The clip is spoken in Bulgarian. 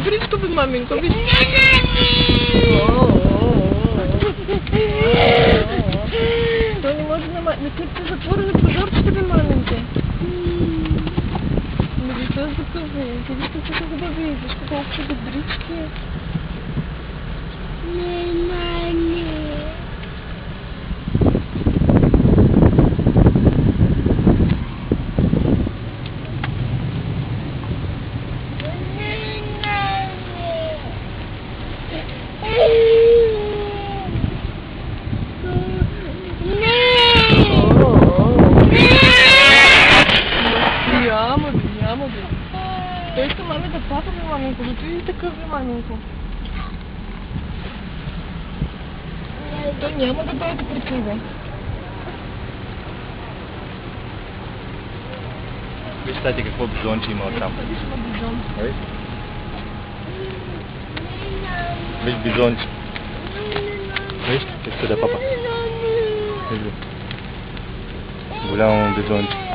бричкови, маменко, виж. Той не може да... Не сте затворили прозорчите, бе, маменке. Не ви са закъви. Вижте са хубави. Вижте колко са добрички. Няма бе. Той иска маме да папа, бе, маменко. Зато и такъв, бе, маменко. Той няма да дойде при тебе. Виж, тати, какво бизонче има отрам. Виж, има бизон. Виж бизонче. Виж, иска да папа. Виж го. Голямо бизонче.